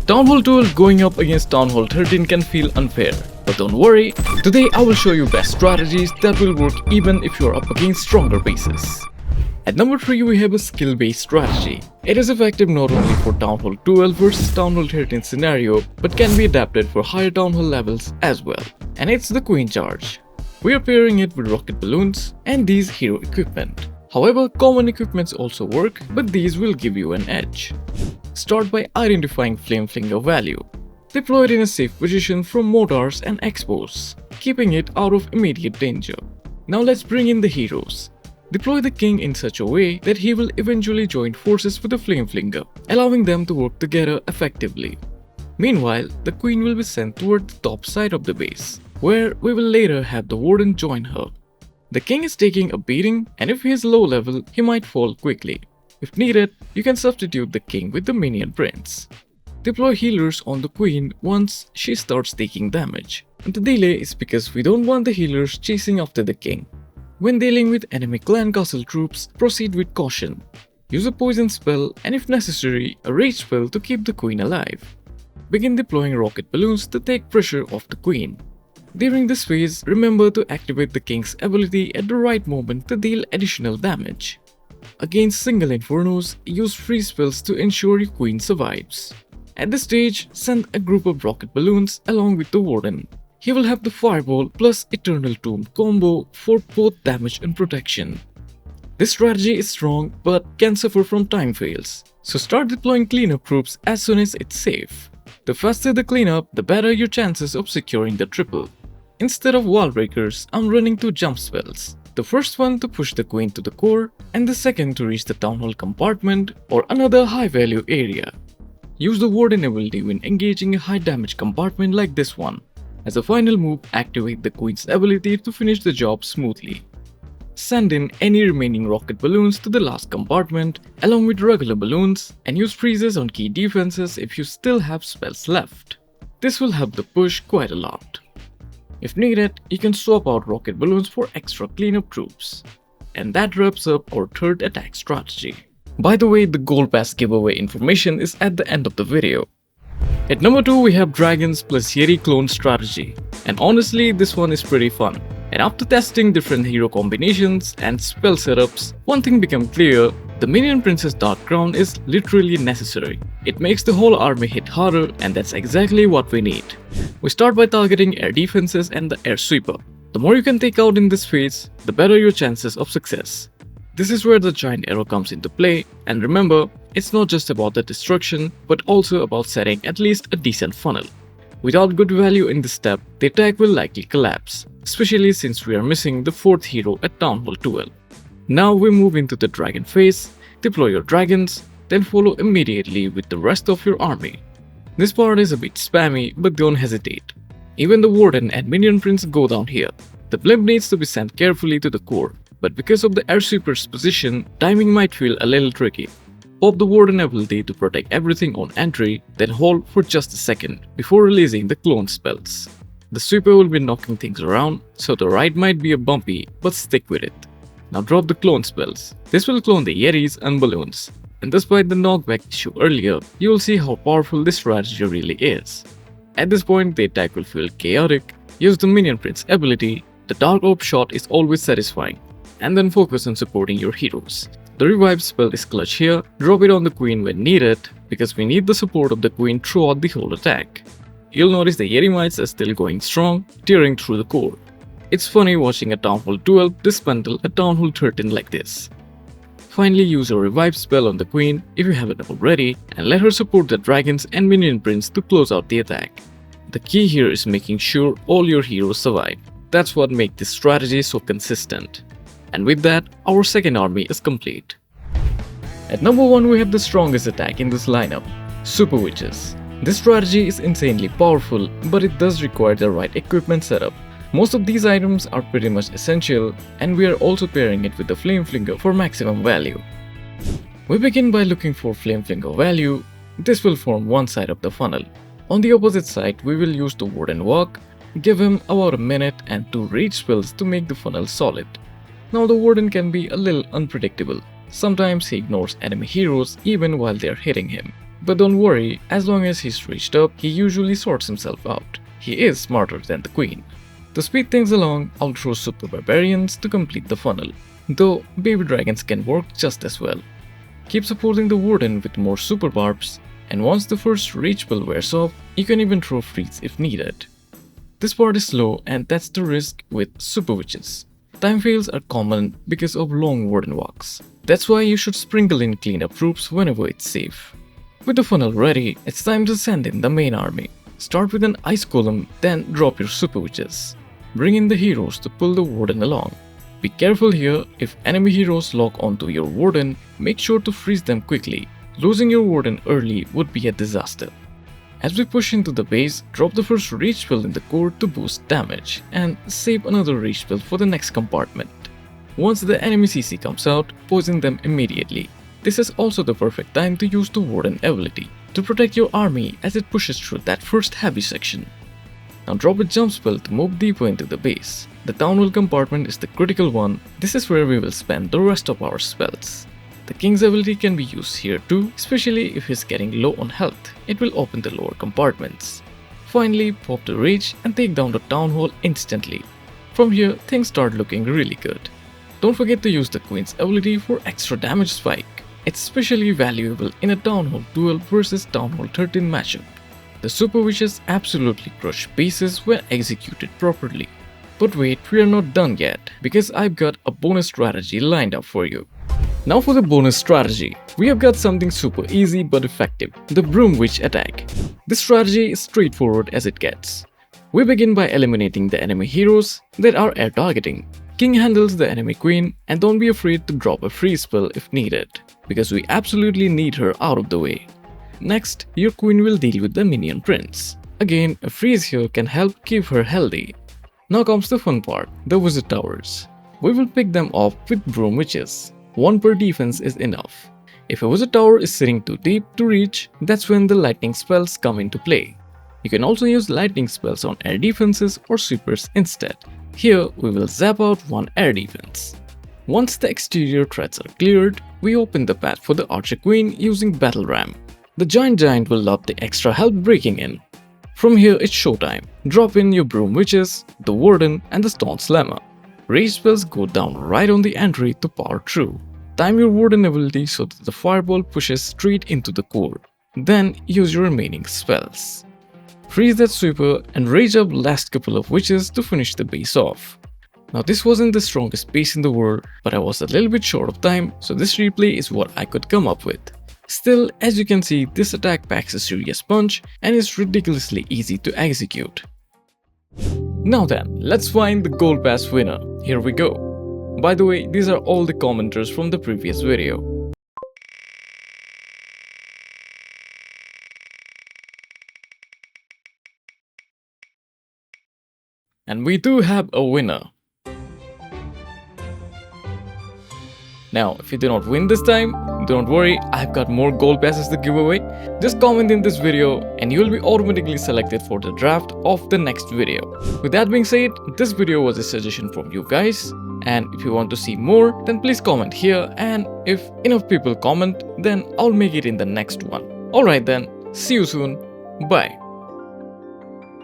Th12 going up against Th13 can feel unfair, but don't worry, today I will show you best strategies that will work even if you're up against stronger bases. At number 3 we have a skill-based strategy. It is effective not only for Th12 versus Th13 scenario, but can be adapted for higher Town Hall levels as well. And it's the Queen Charge. We are pairing it with rocket balloons and these hero equipment. However, common equipments also work, but these will give you an edge. Start by identifying Flame Flinger value. Deploy it in a safe position from mortars and X-bows, keeping it out of immediate danger. Now let's bring in the heroes. Deploy the king in such a way that he will eventually join forces with the Flame Flinger, allowing them to work together effectively. Meanwhile, the queen will be sent toward the top side of the base, where we will later have the warden join her. The king is taking a beating, and if he is low level, he might fall quickly. If needed, you can substitute the king with the minion prince. Deploy healers on the queen once she starts taking damage. And the delay is because we don't want the healers chasing after the king. When dealing with enemy clan castle troops, proceed with caution. Use a poison spell and if necessary, a rage spell to keep the queen alive. Begin deploying rocket balloons to take pressure off the queen. During this phase, remember to activate the king's ability at the right moment to deal additional damage. Against single infernos, use free spells to ensure your queen survives. At this stage, send a group of rocket balloons along with the warden. He will have the fireball plus eternal tomb combo for both damage and protection. This strategy is strong but can suffer from time fails, so start deploying cleanup troops as soon as it's safe. The faster the cleanup, the better your chances of securing the triple. Instead of wall breakers, I'm running 2 jump spells. The first one to push the queen to the core, and the second to reach the town hall compartment or another high value area. Use the warden ability when engaging a high damage compartment like this one. As a final move, activate the queen's ability to finish the job smoothly. Send in any remaining rocket balloons to the last compartment along with regular balloons and use freezes on key defenses if you still have spells left. This will help the push quite a lot. If needed, you can swap out rocket balloons for extra cleanup troops. And that wraps up our third attack strategy. By the way, the gold pass giveaway information is at the end of the video. At number 2 we have dragons plus Yeti clone strategy. And honestly, this one is pretty fun. And after testing different hero combinations and spell setups, one thing became clear: the minion princess dark crown is literally necessary. It makes the whole army hit harder, and that's exactly what we need. We start by targeting air defenses and the air sweeper. The more you can take out in this phase, the better your chances of success. This is where the giant arrow comes into play, and remember, it's not just about the destruction, but also about setting at least a decent funnel. Without good value in this step, the attack will likely collapse, especially since we are missing the 4th hero at Town Hall 12. Now we move into the dragon phase. Deploy your dragons, then follow immediately with the rest of your army. This part is a bit spammy, but don't hesitate. Even the warden and minion prince go down here. The blimp needs to be sent carefully to the core, but because of the air sweeper's position, timing might feel a little tricky. Pop the warden ability to protect everything on entry, then hold for just a second before releasing the clone spells. The sweeper will be knocking things around, so the ride might be a bumpy, but stick with it. Now drop the clone spells. This will clone the Yetis and balloons. And despite the knockback issue earlier, you will see how powerful this strategy really is. At this point, the attack will feel chaotic. Use the minion prince ability. The dark orb shot is always satisfying. And then focus on supporting your heroes. The revive spell is clutch here. Drop it on the queen when needed, because we need the support of the queen throughout the whole attack. You'll notice the Yeti mites are still going strong, tearing through the core. It's funny watching a Town Hall 12 dismantle a Town Hall 13 like this. Finally, use a revive spell on the queen if you haven't already, and let her support the dragons and minion prince to close out the attack. The key here is making sure all your heroes survive. That's what makes this strategy so consistent. And with that, our second army is complete. At number 1 we have the strongest attack in this lineup, Super Witches. This strategy is insanely powerful, but it does require the right equipment setup. Most of these items are pretty much essential, and we are also pairing it with the Flame Flinger for maximum value. We begin by looking for Flame Flinger value. This will form one side of the funnel. On the opposite side, we will use the Warden Walk, give him about a minute and 2 rage spells to make the funnel solid. Now the Warden can be a little unpredictable. Sometimes he ignores enemy heroes even while they are hitting him. But don't worry, as long as he's reached up, he usually sorts himself out. He is smarter than the queen. To speed things along, I'll throw super barbarians to complete the funnel, though baby dragons can work just as well. Keep supporting the warden with more super barbs, and once the first reach spell wears off, you can even throw freeze if needed. This part is slow, and that's the risk with super witches. Time fails are common because of long warden walks. That's why you should sprinkle in cleanup troops whenever it's safe. With the funnel ready, it's time to send in the main army. Start with an ice column, then drop your super witches. Bring in the heroes to pull the warden along. Be careful here, if enemy heroes lock onto your warden, make sure to freeze them quickly. Losing your warden early would be a disaster. As we push into the base, drop the first reach spell in the core to boost damage, and save another reach spell for the next compartment. Once the enemy CC comes out, poison them immediately. This is also the perfect time to use the warden ability to protect your army as it pushes through that first heavy section. Now drop a jump spell to move deeper into the base. The town hall compartment is the critical one. This is where we will spend the rest of our spells. The king's ability can be used here too, especially if he's getting low on health. It will open the lower compartments. Finally, pop the rage and take down the town hall instantly. From here, things start looking really good. Don't forget to use the queen's ability for extra damage spike. It's especially valuable in a town hall duel versus town hall 13 matchup. The super witches absolutely crush bases when executed properly. But wait, we are not done yet, because I've got a bonus strategy lined up for you. Now for the bonus strategy, we have got something super easy but effective, the Broom Witch attack. This strategy is straightforward as it gets. We begin by eliminating the enemy heroes that are air targeting. King handles the enemy queen, and don't be afraid to drop a freeze spell if needed, because we absolutely need her out of the way. Next, your queen will deal with the minion prince. Again, a freeze here can help keep her healthy. Now comes the fun part, the wizard towers. We will pick them off with broom witches. One per defense is enough. If a wizard tower is sitting too deep to reach, that's when the lightning spells come into play. You can also use lightning spells on air defenses or sweepers instead. Here, we will zap out one air defense. Once the exterior threats are cleared, we open the path for the archer queen using battle ram. The giant will love the extra help breaking in. From here it's showtime. Drop in your broom witches, the warden and the stone slammer. Rage spells go down right on the entry to power through. Time your warden ability so that the fireball pushes straight into the core. Then use your remaining spells. Freeze that sweeper and rage up last couple of witches to finish the base off. Now this wasn't the strongest base in the world, but I was a little bit short of time, so this replay is what I could come up with. Still, as you can see, this attack packs a serious punch and is ridiculously easy to execute. Now then, let's find the gold pass winner. Here we go. By the way, these are all the commenters from the previous video. And we do have a winner. Now, if you do not win this time, don't worry, I've got more gold passes to give away. Just comment in this video and you will be automatically selected for the draft of the next video. With that being said, this video was a suggestion from you guys. And if you want to see more, then please comment here, and if enough people comment, then I'll make it in the next one. Alright then, see you soon, bye.